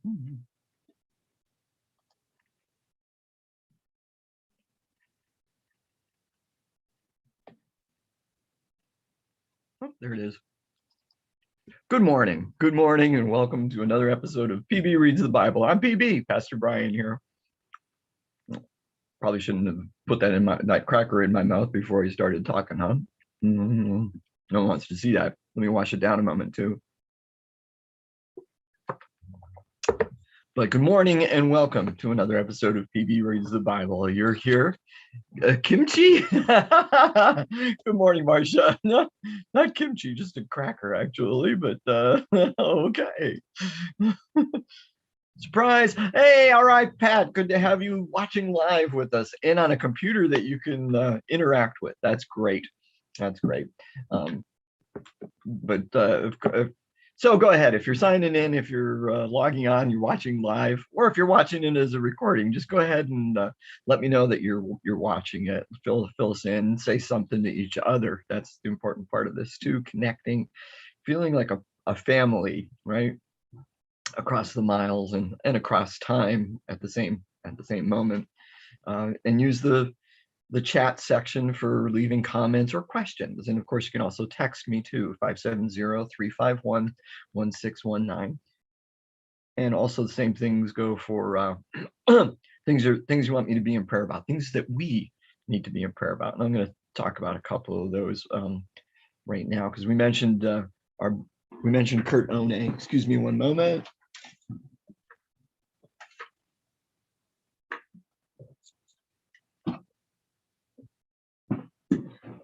Oh, there it is. Good morning, and welcome to another episode of PB Reads the Bible. I'm PB, Pastor Brian here. Probably shouldn't have put that cracker in my mouth before he started talking, huh? No one wants to see that. Let me wash it down a moment too. But good morning and welcome to another episode of PB Reads the Bible. You're here. Kimchi? Good morning, Marcia. No, not kimchi, just a cracker actually, but okay. Surprise. Hey, all right, Pat, good to have you watching live with us and on a computer that you can interact with. That's great. That's great. So go ahead. If you're signing in, if you're logging on, you're watching live, or if you're watching it as a recording, just go ahead and let me know that you're watching it. Fill us in, say something to each other. That's the important part of this too, connecting, feeling like a family, right? Across the miles and across time at the same moment. And use the chat section for leaving comments or questions. And of course, you can also text me too, 570-351-1619. And also the same things go for things you want me to be in prayer about, things that we need to be in prayer about. And I'm going to talk about a couple of those right now, because we mentioned Kurt One. Excuse me one moment.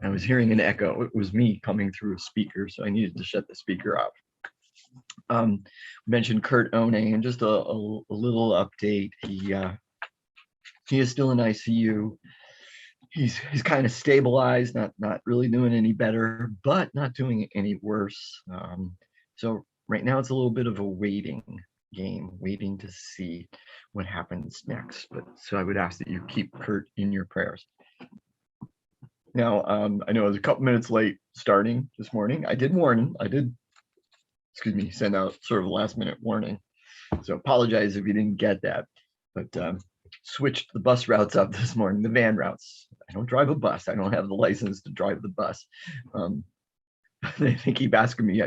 I was hearing an echo. It was me coming through a speaker, so I needed to shut the speaker off. Mentioned Kurt One, and just a little update. He is still in ICU. He's kind of stabilized, not really doing any better, but not doing any worse. So right now it's a little bit of a waiting game, waiting to see what happens next. But so I would ask that you keep Kurt in your prayers. Now, I know I was a couple minutes late starting this morning. I did send out sort of a last minute warning. So apologize if you didn't get that, but switched the bus routes up this morning, the van routes. I don't drive a bus. I don't have the license to drive the bus. They keep asking me,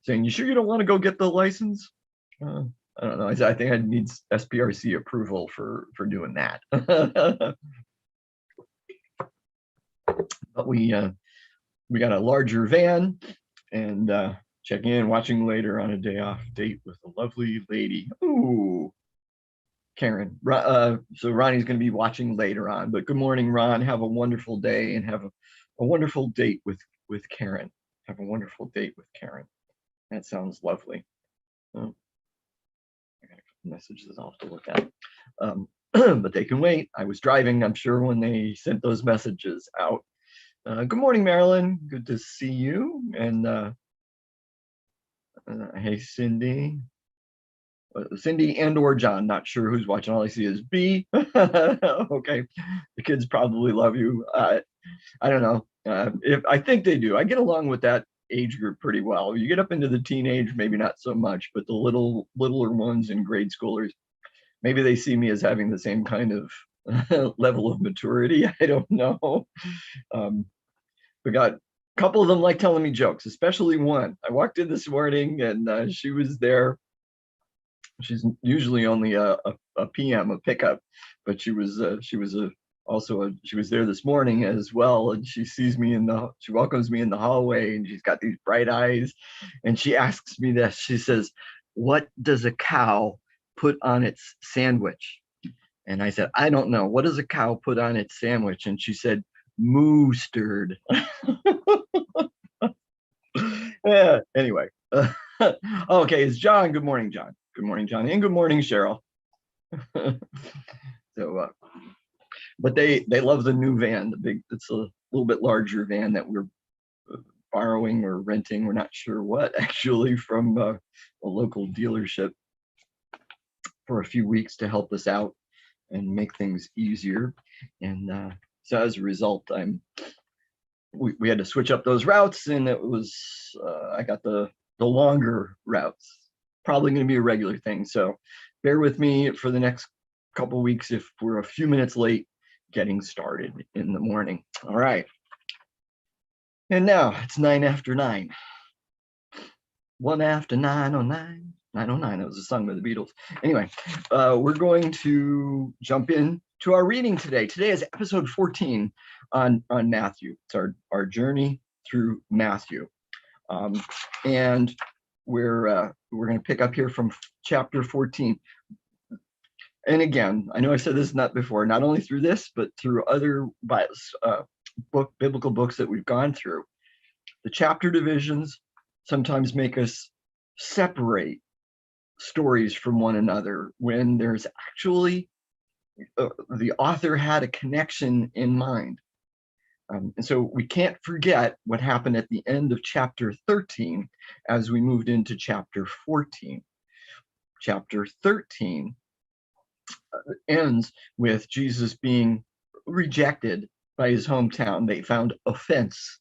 saying, you sure you don't want to go get the license? I don't know. I think I need SPRC approval for doing that. But we got a larger van, and checking in, watching later on a day off date with a lovely lady. Ooh, Karen. So Ronnie's going to be watching later on. But good morning, Ron. Have a wonderful day, and have a wonderful date with Karen. Have a wonderful date with Karen. That sounds lovely. I got a couple messages I'll have to look at. But they can wait. I was driving, I'm sure, when they sent those messages out. Good morning, Marilyn. Good to see you. And hey, Cindy. Cindy and or John, not sure who's watching. All I see is B. Okay, the kids probably love you. I don't know. I think they do. I get along with that age group pretty well. You get up into the teenage, maybe not so much, but the littler ones and grade schoolers, maybe they see me as having the same kind of level of maturity. I don't know. We got a couple of them like telling me jokes, especially one. I walked in this morning and she was there. She's usually only a PM, a pickup, but she was there this morning as well. And she welcomes me in the hallway, and she's got these bright eyes, and she asks me this. She says, "What does a cow put on its sandwich?" And I said, "I don't know. What does a cow put on its sandwich?" And she said, "Moosturd." Yeah, anyway. Okay, it's John. Good morning, John. Good morning, John. And good morning, Cheryl. So, but they love the new van, it's a little bit larger van that we're borrowing or renting. We're not sure what, actually, from a local dealership for a few weeks to help us out and make things easier. And so as a result, we had to switch up those routes, and it was I got the longer routes. probably going to be a regular thing. So bear with me for the next couple weeks if we're a few minutes late getting started in the morning. All right. And now it's 9 after 9. 1 after 9:09. 9:09. That was a song by the Beatles. Anyway, we're going to jump in to our reading today. Today is episode 14 on Matthew. It's our journey through Matthew. And we're going to pick up here from chapter 14. And again, I know I said this not before, not only through this, but through other biblical books that we've gone through. The chapter divisions sometimes make us separate stories from one another when there's actually the author had a connection in mind. And so we can't forget what happened at the end of chapter 13 as we moved into chapter 14. Chapter 13 ends with Jesus being rejected by his hometown. They found offense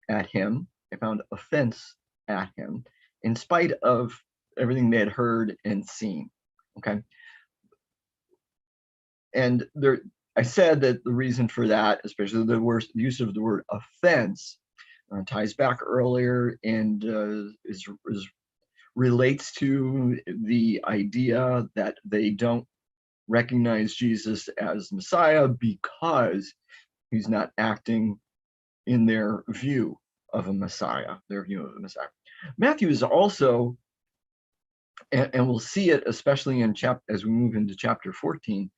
at him. They found offense at him in spite of everything they had heard and seen. Okay. And there, I said that the reason for that, especially the use of the word offense, ties back earlier and relates to the idea that they don't recognize Jesus as Messiah because he's not acting in their view of a Messiah, Matthew is also, and we'll see it especially in as we move into chapter 14,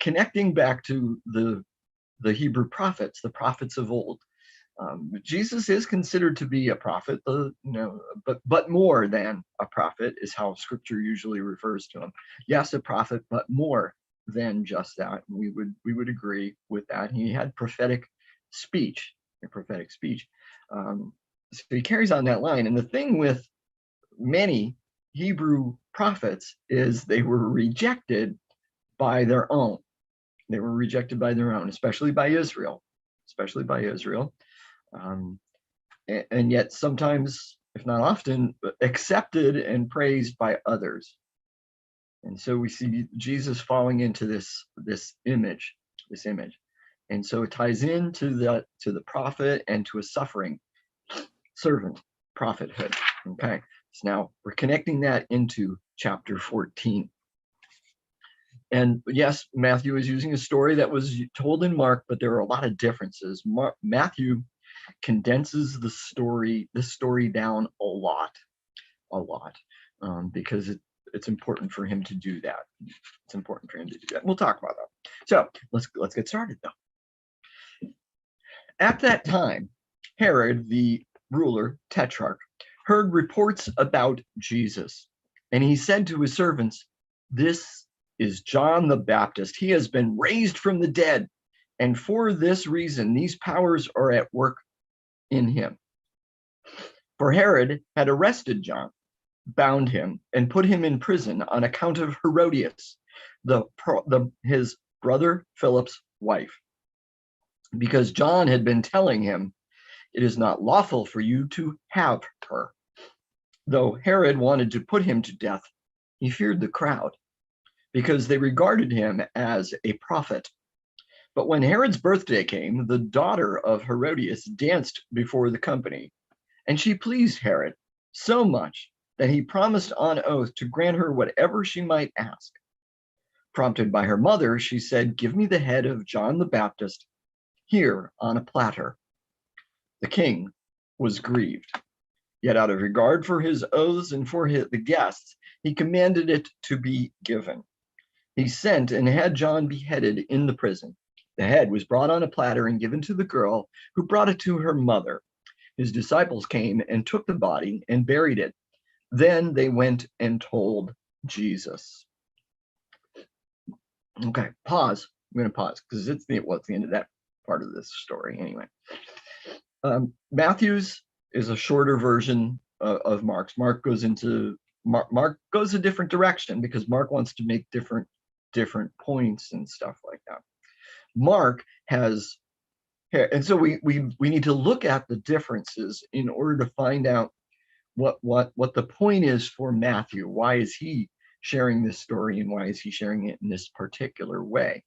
connecting back to the Hebrew prophets, the prophets of old. Jesus is considered to be a prophet, but more than a prophet is how Scripture usually refers to him. Yes, a prophet, but more than just that. We would agree with that. He had prophetic speech. So he carries on that line. And the thing with many Hebrew prophets is they were rejected by their own. They were rejected by their own, especially by Israel. And yet sometimes, if not often, accepted and praised by others. And so we see Jesus falling into this image. And so it ties into the prophet and to a suffering servant prophethood. Okay, so now we're connecting that into chapter 14. And yes, Matthew is using a story that was told in Mark, but there are a lot of differences. Matthew condenses the story down a lot, because it's important for him to do that. We'll talk about that. So let's get started though. At that time, Herod, the ruler, tetrarch, heard reports about Jesus, and he said to his servants, "This is John the Baptist. He has been raised from the dead, and for this reason, these powers are at work in him." For Herod had arrested John, bound him, and put him in prison on account of Herodias, his brother Philip's wife, because John had been telling him, "It is not lawful for you to have her." Though Herod wanted to put him to death, he feared the crowd, because they regarded him as a prophet. But when Herod's birthday came, the daughter of Herodias danced before the company, and she pleased Herod so much that he promised on oath to grant her whatever she might ask. Prompted by her mother, she said, "Give me the head of John the Baptist here on a platter." The king was grieved, yet out of regard for his oaths and for the guests, he commanded it to be given. He sent and had John beheaded in the prison. The head was brought on a platter and given to the girl, who brought it to her mother. His disciples came and took the body and buried it. Then they went and told Jesus. Okay, pause. I'm going to pause because it's the end of that part of this story anyway. Matthew's is a shorter version of Mark's. Mark goes a different direction because Mark wants to make different points and stuff like that. Mark has, and so we need to look at the differences in order to find out what the point is for Matthew. Why is he sharing this story, and why is he sharing it in this particular way?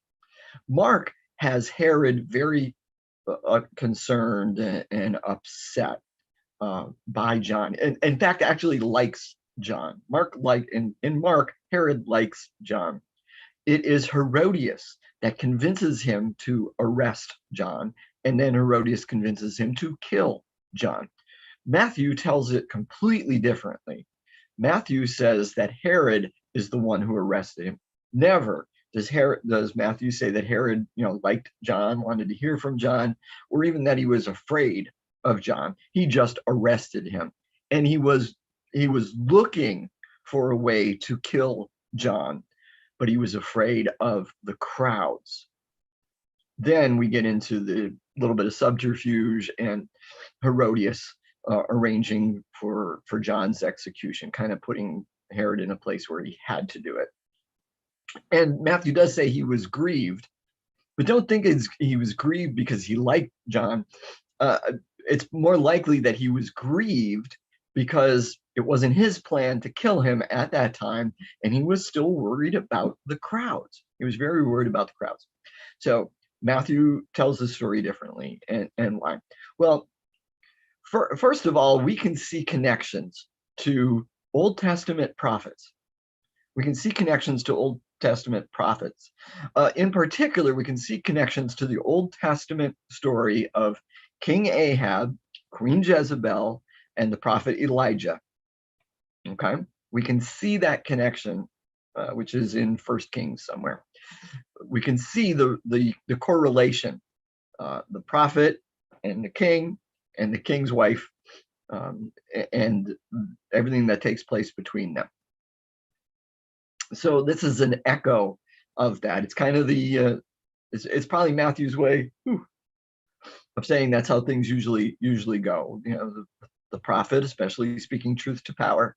Mark has Herod very concerned and upset by John. And in fact, actually likes John. In Mark, Herod likes John. It is Herodias that convinces him to arrest John, and then Herodias convinces him to kill John. Matthew tells it completely differently. Matthew says that Herod is the one who arrested him. Never does Matthew say that Herod, liked John, wanted to hear from John, or even that he was afraid of John. He just arrested him, and he was looking for a way to kill John, but he was afraid of the crowds. Then we get into the little bit of subterfuge and Herodias arranging for John's execution, kind of putting Herod in a place where he had to do it. And Matthew does say he was grieved, but don't think he was grieved because he liked John. It's more likely that he was grieved because it wasn't his plan to kill him at that time, and he was still worried about the crowds. He was very worried about the crowds. So Matthew tells the story differently, and why? Well, first of all, we can see connections to Old Testament prophets. We can see connections to Old Testament prophets. In particular, we can see connections to the Old Testament story of King Ahab, Queen Jezebel, and the prophet Elijah. Okay, we can see that connection, which is in 1 Kings somewhere. We can see the correlation, the prophet and the king and the king's wife, and everything that takes place between them. So this is an echo of that. It's kind of it's probably Matthew's way of saying that's how things usually go. The prophet, especially speaking truth to power,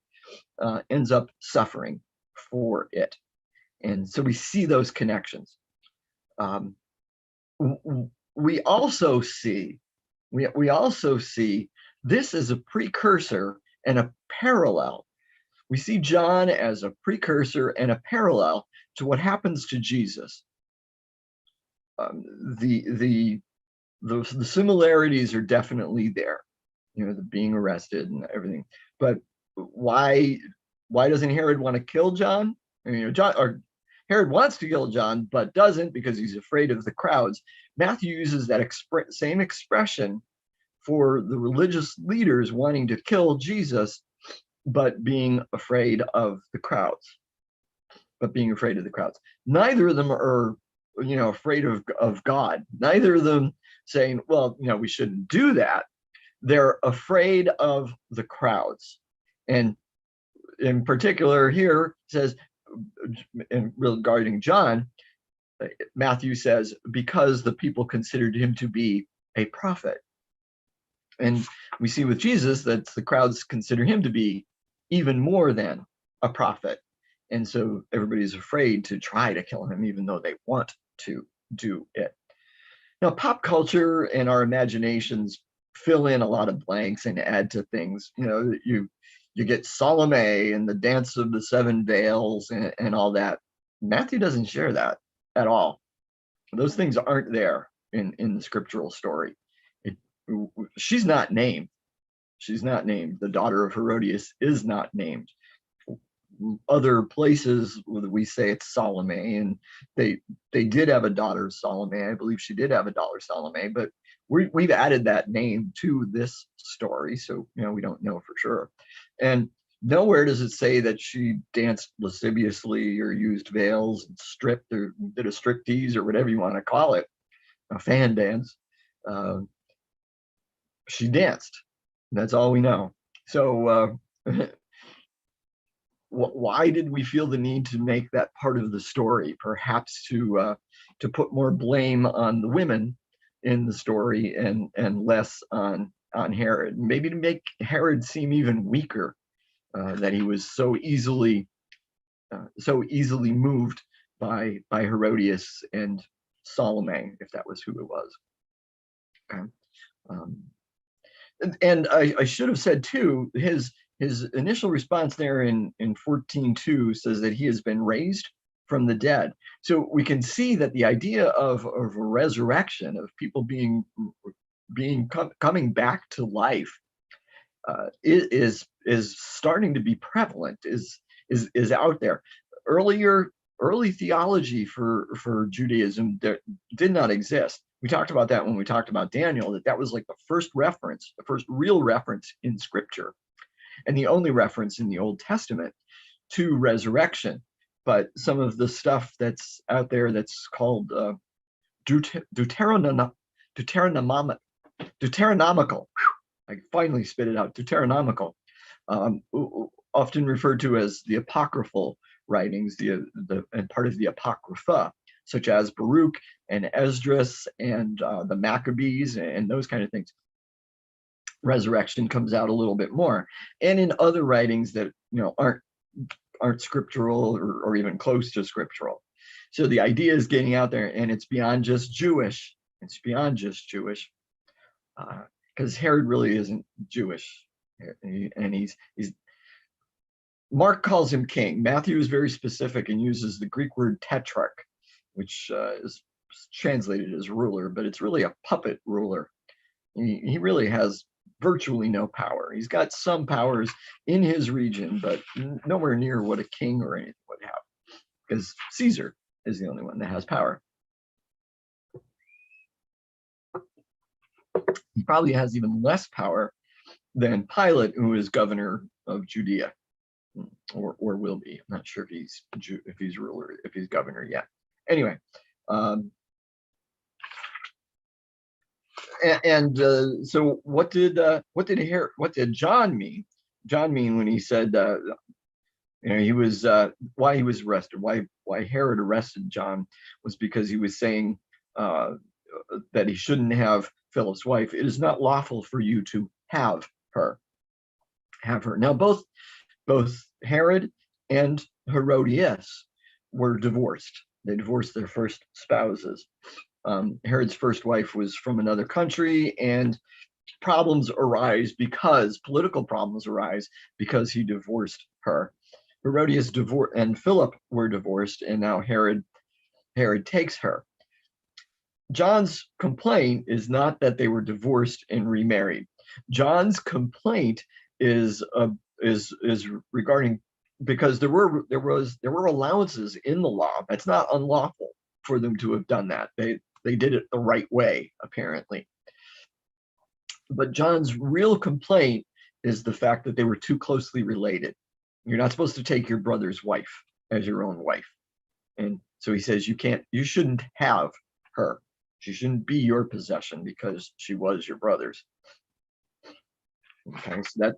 ends up suffering for it. And so we see those connections. We also see this as a precursor and a parallel. We see John as a precursor and a parallel to what happens to Jesus. The similarities are definitely there, the being arrested and everything. But why doesn't Herod want to kill John? Herod wants to kill John, but doesn't because he's afraid of the crowds. Matthew uses that same expression for the religious leaders wanting to kill Jesus, but being afraid of the crowds. Neither of them are, afraid of God. Neither of them saying, well, we shouldn't do that. They're afraid of the crowds. And in particular here says, regarding John, Matthew says, because the people considered him to be a prophet. And we see with Jesus that the crowds consider him to be even more than a prophet. And so everybody's afraid to try to kill him, even though they want to do it. Now, pop culture and our imaginations fill in a lot of blanks and add to things. You get Salome and the dance of the seven veils and all that. Matthew doesn't share that at all. Those things aren't there in the scriptural story. She's not named. The daughter of Herodias is not named. Other places we say it's Salome, and they did have a daughter, Salome. I believe she did have a daughter, Salome, but we've added that name to this story, so we don't know for sure. And nowhere does it say that she danced lasciviously or used veils and stripped or did a striptease or whatever you want to call it, a fan dance. She danced. That's all we know. So why did we feel the need to make that part of the story? Perhaps to put more blame on the women in the story and less on Herod. Maybe to make Herod seem even weaker, that he was so easily moved by Herodias and Salome, if that was who it was. Okay. And I should have said too, his initial response there in 14:2 says that he has been raised from the dead. So we can see that the idea of a resurrection, of people coming back to life, is starting to be prevalent, is out there. Early theology for Judaism did not exist. We talked about that when we talked about Daniel, that was like the first real reference in Scripture, and the only reference in the Old Testament to resurrection. But some of the stuff that's out there that's called Deuteronomical. I finally spit it out. Deuteronomical, often referred to as the apocryphal writings, and part of the Apocrypha, such as Baruch and Esdras and the Maccabees and those kind of things. Resurrection comes out a little bit more, and in other writings that aren't scriptural or even close to scriptural. So the idea is getting out there, and it's beyond just Jewish. It's beyond just Jewish, because Herod really isn't Jewish, and he's Mark calls him king. Matthew is very specific and uses the Greek word tetrarch, which is translated as ruler, but it's really a puppet ruler. He really has virtually no power. He's got some powers in his region, but nowhere near what a king or anything would have, because Caesar is the only one that has power. He probably has even less power than Pilate, who is governor of Judea, or will be. I'm not sure if he's ruler, if he's governor yet. Anyway, so what did John mean? John mean when he said he was why he was arrested, why Herod arrested John was because he was saying that he shouldn't have Philip's wife. It is not lawful for you to have her. Now both Herod and Herodias were divorced. They divorced their first spouses. Herod's first wife was from another country, and political problems arise because he divorced her. Herodias and Philip were divorced, and now Herod takes her. John's complaint is not that they were divorced and remarried. John's complaint is regarding, because there were allowances in the law. That's not unlawful for them to have done that. They did it the right way, apparently. But John's real complaint is the fact that they were too closely related. You're not supposed to take your brother's wife as your own wife. And so he says you shouldn't have her. She shouldn't be your possession because she was your brother's. Okay, so that,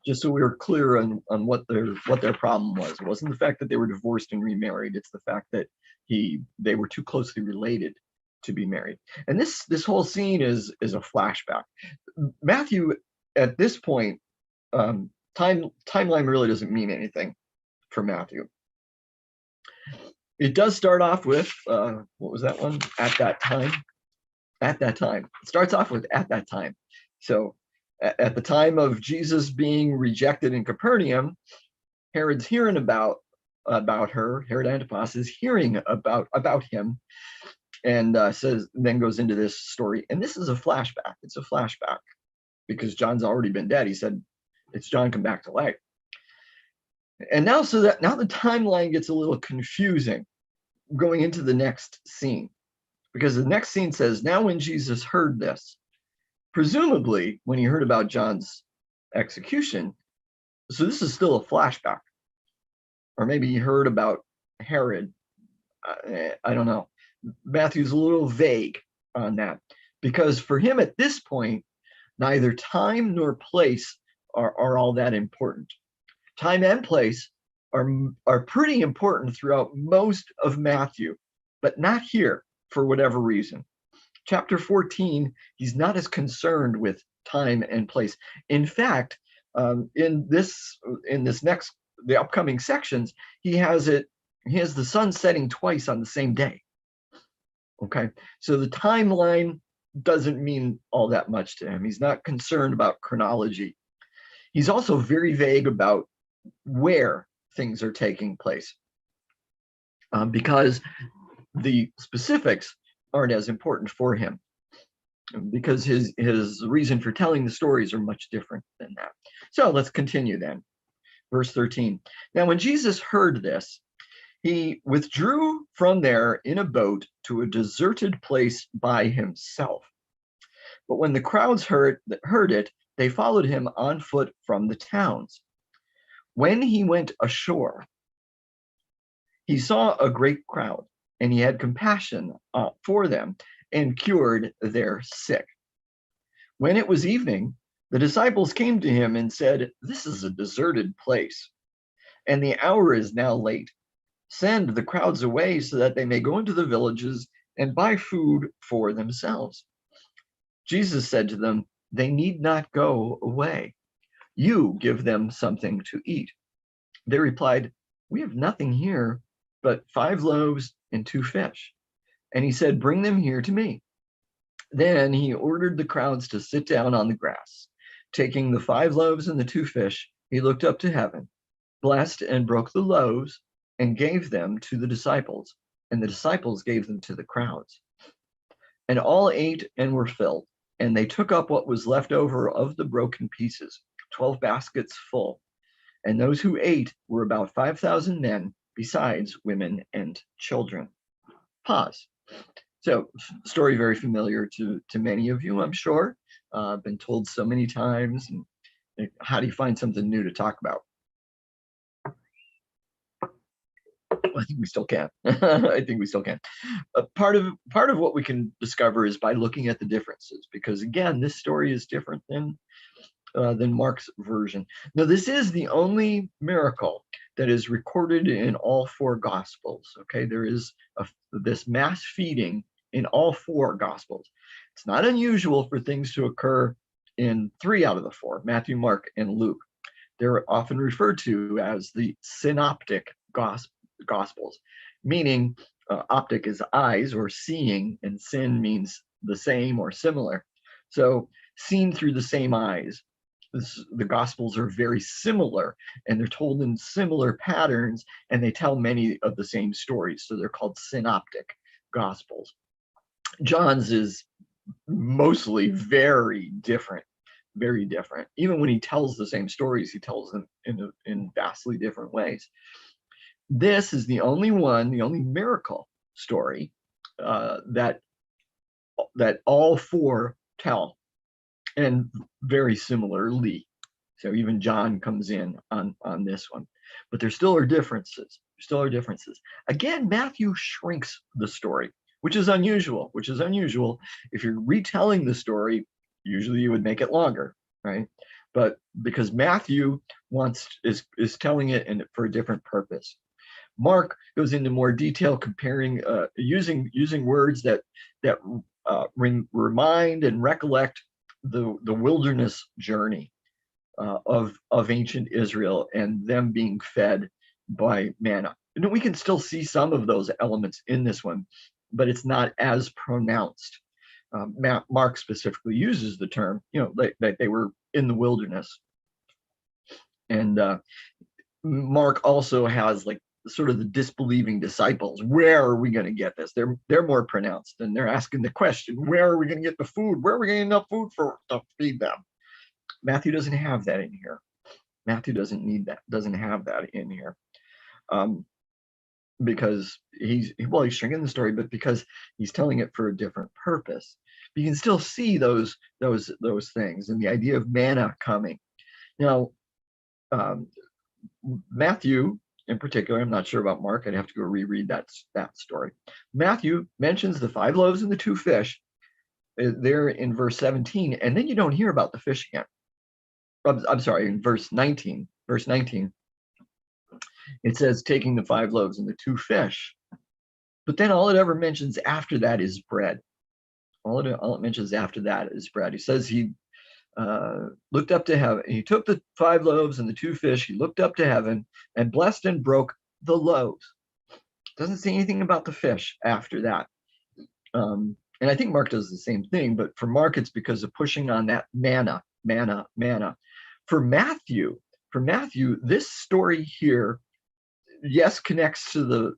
just so we were clear on what their problem was. It wasn't the fact that they were divorced and remarried. It's the fact that they were too closely related to be married. And this whole scene is a flashback. Matthew, at this point, timeline really doesn't mean anything for Matthew. It does start off with what was that one? At that time. At that time. It starts off with at that time. So at the time of Jesus being rejected in Capernaum, Herod's hearing about her. Herod Antipas is hearing about him, and then goes into this story. And this is a flashback. It's a flashback because John's already been dead. He said, it's John come back to life. And now the timeline gets a little confusing going into the next scene, because the next scene says, now when Jesus heard this, presumably when he heard about John's execution, so this is still a flashback, or maybe he heard about Herod. I don't know. Matthew's a little vague on that, because for him at this point, neither time nor place are all that important. Time and place are pretty important throughout most of Matthew, but not here for whatever reason. Chapter 14, he's not as concerned with time and place. In fact, in the upcoming sections, he has the sun setting twice on the same day. Okay, so the timeline doesn't mean all that much to him. He's not concerned about chronology. He's also very vague about where things are taking place, because the specifics aren't as important for him, because his reason for telling the stories are much different than that. So let's continue then. Verse 13. Now, when Jesus heard this, he withdrew from there in a boat to a deserted place by himself. But when the crowds heard it, they followed him on foot from the towns. When he went ashore, he saw a great crowd, and he had compassion for them and cured their sick. When it was evening, the disciples came to him and said, "This is a deserted place, and the hour is now late. Send the crowds away so that they may go into the villages and buy food for themselves." Jesus said to them, "They need not go away. You give them something to eat." They replied, "We have nothing here but 5 loaves and 2 fish." And he said, "Bring them here to me." Then he ordered the crowds to sit down on the grass. Taking the 5 loaves and the 2 fish, he looked up to heaven, blessed and broke the loaves, and gave them to the disciples, and the disciples gave them to the crowds. And all ate and were filled, and they took up what was left over of the broken pieces, 12 baskets full. And those who ate were about 5,000 men, besides women and children. Pause. So, story very familiar to many of you, I'm sure. Been told so many times. And how do you find something new to talk about? I think we still can. I think we still can. Part of what we can discover is by looking at the differences, because again, this story is different than Mark's version. Now, this is the only miracle that is recorded in all 4 Gospels. Okay, there is this mass feeding in all 4 Gospels. It's not unusual for things to occur in 3 out of the 4, Matthew, Mark, and Luke. They're often referred to as the synoptic Gospels, meaning optic is eyes or seeing, and syn means the same or similar. So seen through the same eyes. The Gospels are very similar, and they're told in similar patterns, and they tell many of the same stories. So they're called synoptic Gospels. John's is mostly very different, very different. Even when he tells the same stories, he tells them in vastly different ways. This is the only miracle story that all 4 tell, and very similarly. So even John comes in on this one, but there still are differences. Again, Matthew shrinks the story, which is unusual. If you're retelling the story, usually you would make it longer, right? But because Matthew is telling it for a different purpose. Mark goes into more detail, comparing, using words that remind and recollect the wilderness journey of ancient Israel and them being fed by manna. And we can still see some of those elements in this one, but it's not as pronounced. Mark specifically uses the term, that they were in the wilderness. And Mark also has like sort of the disbelieving disciples. Where are we going to get this? They're more pronounced, and they're asking the question, where are we going to get the food? Where are we getting enough food to feed them? Matthew doesn't have that in here. Matthew doesn't have that in here. Because he's shrinking the story, but because he's telling it for a different purpose. But you can still see those things, and the idea of manna coming. Now, Matthew in particular, I'm not sure about Mark, I'd have to go reread that story. Matthew mentions the 5 loaves and the 2 fish there in verse 17, and then you don't hear about the fish again. I'm sorry, in verse 19, it says taking the 5 loaves and the 2 fish, but then all it ever mentions after that is bread. All it mentions after that is bread. He says he looked up to heaven. He took the 5 loaves and the 2 fish. He looked up to heaven and blessed and broke the loaves. Doesn't say anything about the fish after that. And I think Mark does the same thing, but for Mark, it's because of pushing on that manna. For Matthew, this story here, yes, connects to the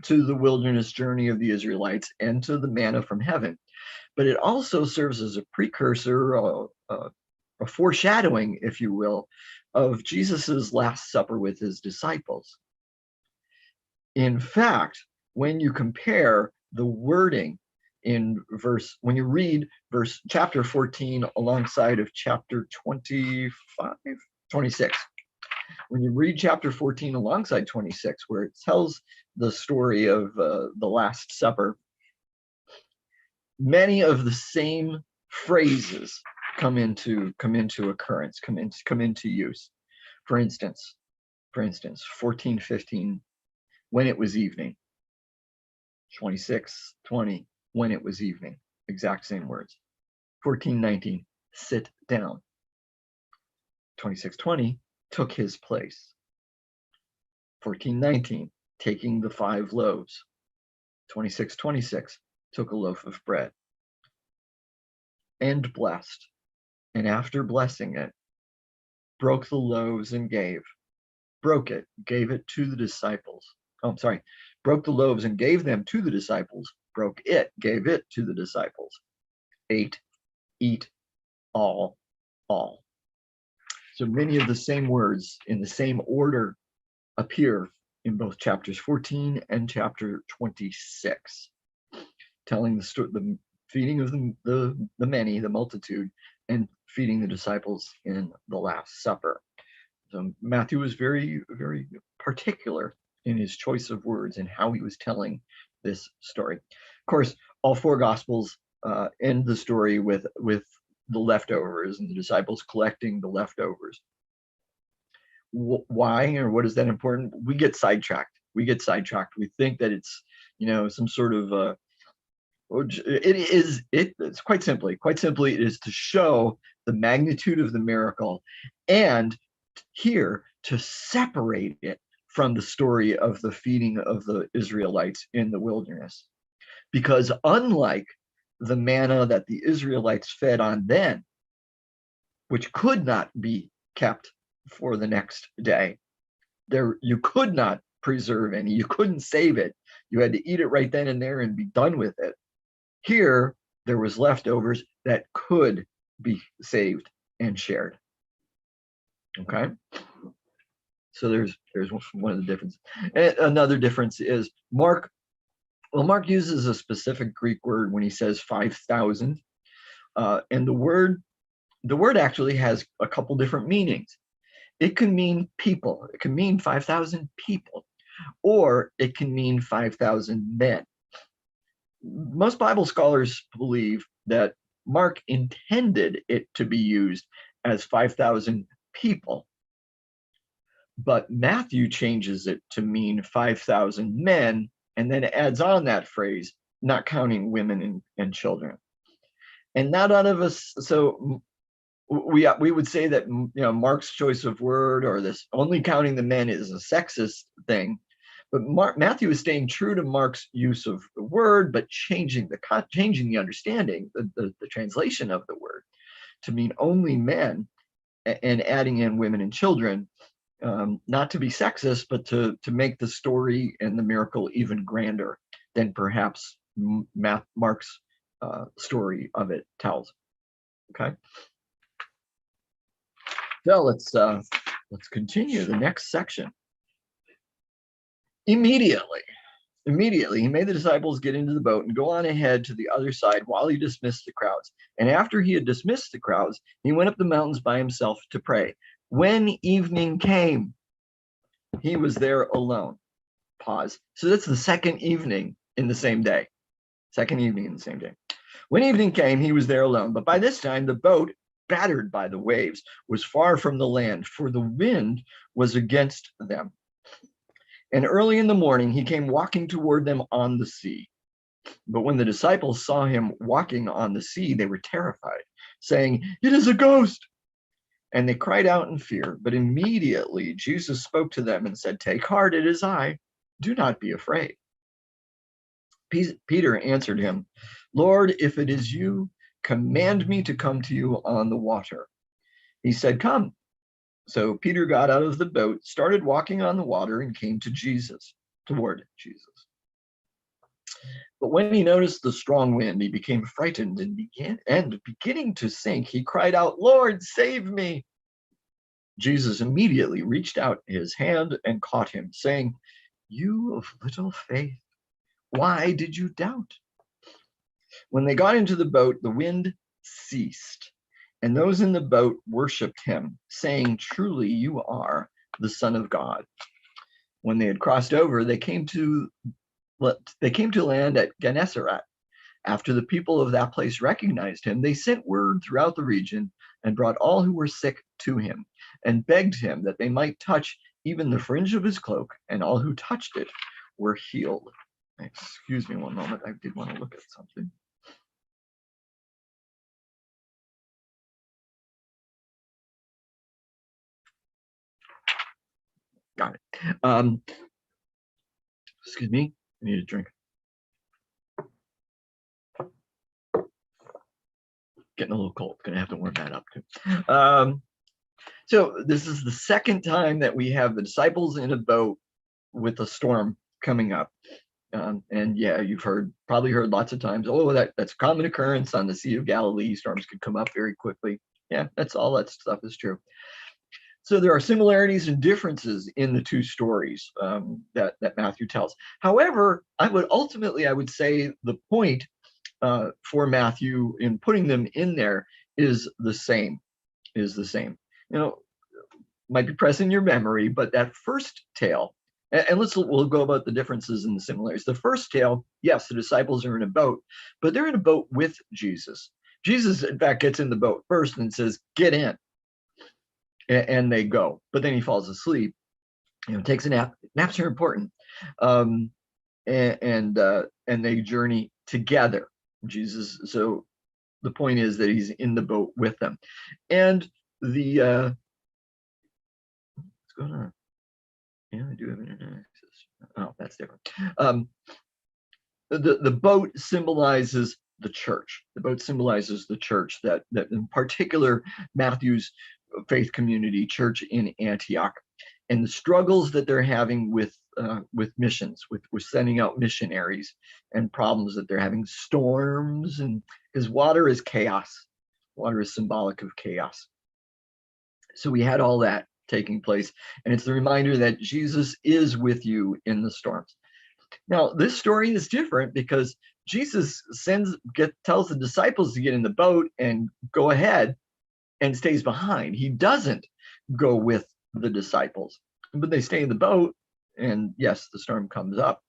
wilderness journey of the Israelites and to the manna from heaven, but it also serves as a precursor, a foreshadowing, if you will, of Jesus's Last Supper with his disciples. In fact, when you compare the wording when you read chapter 14 alongside of chapter 26, when you read chapter 14 alongside 26, where it tells the story of the Last Supper, many of the same phrases come into occurrence, come into use. For instance, 14:15, when it was evening. 26:20, when it was evening. Exact same words. 14:19, sit down. 26:20, took his place. 14:19, taking the 5 loaves. 26:26, took a loaf of bread. And blessed. And after blessing it, broke the loaves and broke it, gave it to the disciples. Oh, I'm sorry. Broke the loaves and gave them to the disciples. Broke it, gave it to the disciples. Ate, eat, all. So many of the same words in the same order appear in both chapters 14 and chapter 26, telling the feeding of the many, the multitude, and feeding the disciples in the Last Supper. So Matthew was very, very particular in his choice of words and how he was telling this story. Of course, all 4 Gospels end the story with the leftovers and the disciples collecting the leftovers. Why, or what is that important? We get sidetracked. We think that it's, some sort of it's quite simply, it is to show the magnitude of the miracle, and here to separate it from the story of the feeding of the Israelites in the wilderness. Because unlike the manna that the Israelites fed on then, which could not be kept for the next day, you could not preserve any, you couldn't save it. You had to eat it right then and there and be done with it. Here, there was leftovers that could be saved and shared. Okay? So there's one of the differences. And another difference is Mark uses a specific Greek word when he says 5,000. And the word actually has a couple different meanings. It can mean people. It can mean 5,000 people, or it can mean 5,000 men. Most Bible scholars believe that Mark intended it to be used as 5,000 people, but Matthew changes it to mean 5,000 men, and then adds on that phrase, not counting women and children. And not none of us, so we would say that, Mark's choice of word, or this only counting the men, is a sexist thing. But Matthew is staying true to Mark's use of the word, but changing the understanding, the translation of the word to mean only men, and adding in women and children, not to be sexist, but to make the story and the miracle even grander than perhaps Mark's story of it tells. Okay. So let's continue the next section. Immediately, he made the disciples get into the boat and go on ahead to the other side while he dismissed the crowds. And after he had dismissed the crowds, he went up the mountains by himself to pray. When evening came, he was there alone. Pause. So that's the second evening in the same day. When evening came, he was there alone. But by this time, the boat, battered by the waves, was far from the land, for the wind was against them. And early in the morning, he came walking toward them on the sea. But when the disciples saw him walking on the sea, they were terrified, saying, "It is a ghost!" And they cried out in fear. But immediately Jesus spoke to them and said, "Take heart, it is I. Do not be afraid." Peter answered him, "Lord, if it is you, command me to come to you on the water." He said, "Come." So Peter got out of the boat, started walking on the water, and came toward Jesus. But when he noticed the strong wind, he became frightened and beginning to sink, he cried out, "Lord, save me." Jesus immediately reached out his hand and caught him, saying, "You of little faith, why did you doubt?" When they got into the boat, the wind ceased, and those in the boat worshiped him, saying, "Truly you are the Son of God." When they had crossed over, they came to land at Gennesaret. After the people of that place recognized him, they sent word throughout the region and brought all who were sick to him and begged him that they might touch even the fringe of his cloak, and all who touched it were healed. Excuse me one moment. I did want to look at something. Got it. Excuse me. I need a drink. Getting a little cold. Gonna have to warm that up too. So this is the second time that we have the disciples in a boat with a storm coming up. And yeah, you've probably heard lots of times, oh, that's a common occurrence on the Sea of Galilee. Storms can come up very quickly. Yeah, that's all that stuff is true. So there are similarities and differences in the two stories that Matthew tells. However, I would say the point for Matthew in putting them in there is the same. Might be pressing your memory, but that first tale, and we'll go about the differences and the similarities. The first tale, yes, the disciples are in a boat, but they're in a boat with Jesus. Jesus, in fact, gets in the boat first and says, "Get in," and they go. But then he falls asleep. Takes a nap. Naps are important, and they journey together. Jesus. So the point is that he's in the boat with them, and the what's going on? Yeah, I do have internet access. Oh, that's different. The boat symbolizes the church. The boat symbolizes the church, that in particular Matthew's faith community church in Antioch, and the struggles that they're having with missions, with sending out missionaries, and problems that they're having, storms, and because water is chaos. Water is symbolic of chaos. So we had all that taking place, and it's the reminder that Jesus is with you in the storms. Now, this story is different because Jesus tells the disciples to get in the boat and go ahead, and stays behind. He doesn't go with the disciples, but they stay in the boat, and yes, the storm comes up.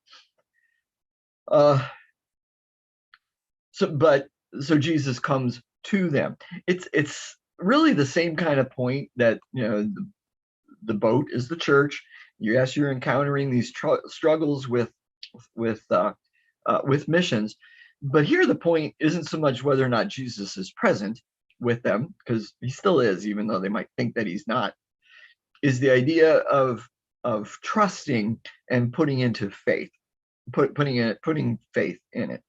So Jesus comes to them. It's really the same kind of point that the boat is the church. Yes, you're encountering these struggles with missions, but here the point isn't so much whether or not Jesus is present with them, because he still is, even though they might think that he's not. Is the idea of trusting and putting into faith, putting faith in it.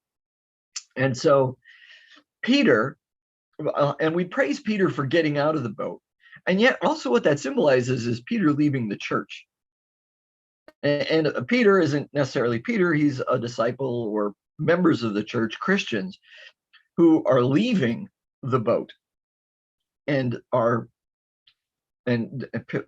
And so Peter, and we praise Peter for getting out of the boat, and yet also what that symbolizes is Peter leaving the church. And Peter isn't necessarily Peter, he's a disciple or members of the church, Christians, who are leaving the boat and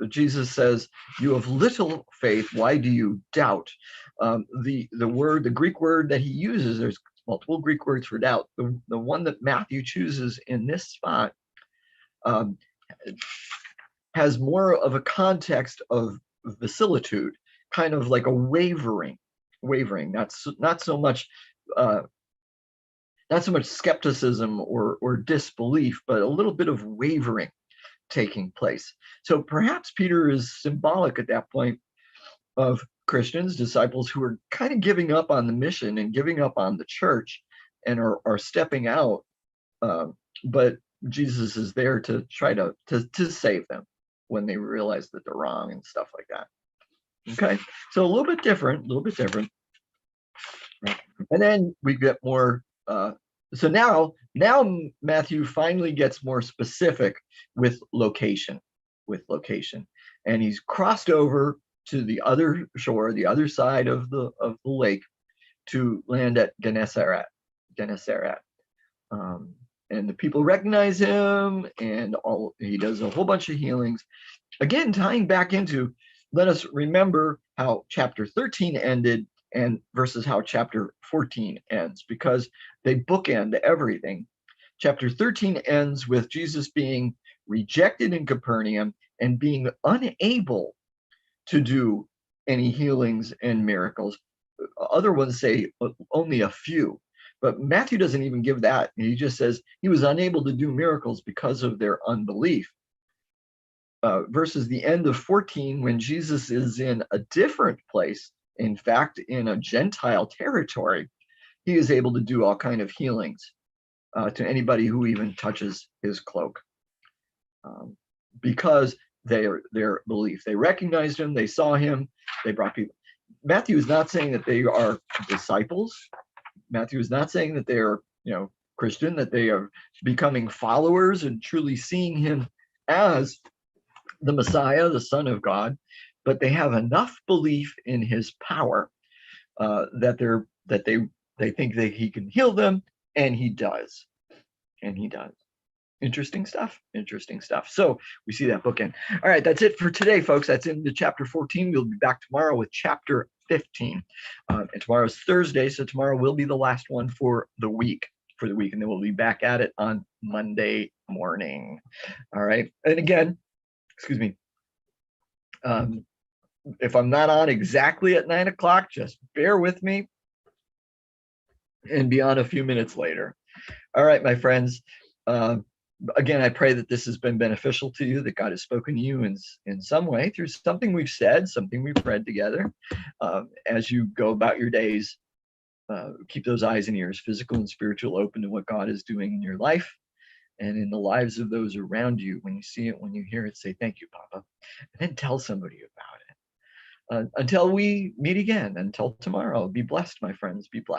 Jesus says, "You have little faith, why do you doubt?" The Greek word that he uses, there's multiple Greek words for doubt. The one that Matthew chooses in this spot has more of a context of vicissitude, kind of like a wavering. Not so much skepticism or disbelief, but a little bit of wavering taking place. So perhaps Peter is symbolic at that point of Christians, disciples who are kind of giving up on the mission and giving up on the church and are stepping out. But Jesus is there to try to save them when they realize that they're wrong and stuff like that. Okay, so a little bit different. And then we get more So now Matthew finally gets more specific with location, and he's crossed over to the other shore, the other side of the lake, to land at Gennesaret. Um, and the people recognize him, and he does a whole bunch of healings. Again, tying back into, let us remember how chapter 13 ended and versus how chapter 14 ends, because they bookend everything. Chapter 13 ends with Jesus being rejected in Capernaum and being unable to do any healings and miracles. Other ones say only a few, but Matthew doesn't even give that. He just says he was unable to do miracles because of their unbelief. Versus the end of 14, when Jesus is in a different place, in fact, in a Gentile territory, he is able to do all kind of healings to anybody who even touches his cloak, because their belief. They recognized him, they saw him, they brought people. Matthew is not saying that they are disciples. Matthew is not saying that they are, Christian, that they are becoming followers and truly seeing him as the Messiah, the Son of God, but they have enough belief in his power that they think that he can heal them, and he does. Interesting stuff. So we see that bookend. All right, that's it for today, folks. That's into chapter 14. We'll be back tomorrow with chapter 15. And tomorrow's Thursday, so tomorrow will be the last one for the week. And then we'll be back at it on Monday morning. All right. And again, excuse me, if I'm not on exactly at 9 o'clock, just bear with me and be on a few minutes later. All right, my friends. Again, I pray that this has been beneficial to you, that God has spoken to you in some way through something we've said, something we've read together. As you go about your days, keep those eyes and ears, physical and spiritual, open to what God is doing in your life and in the lives of those around you. When you see it, when you hear it, say, "Thank you, Papa," and then tell somebody about it. Until we meet again, until tomorrow, be blessed, my friends, be blessed.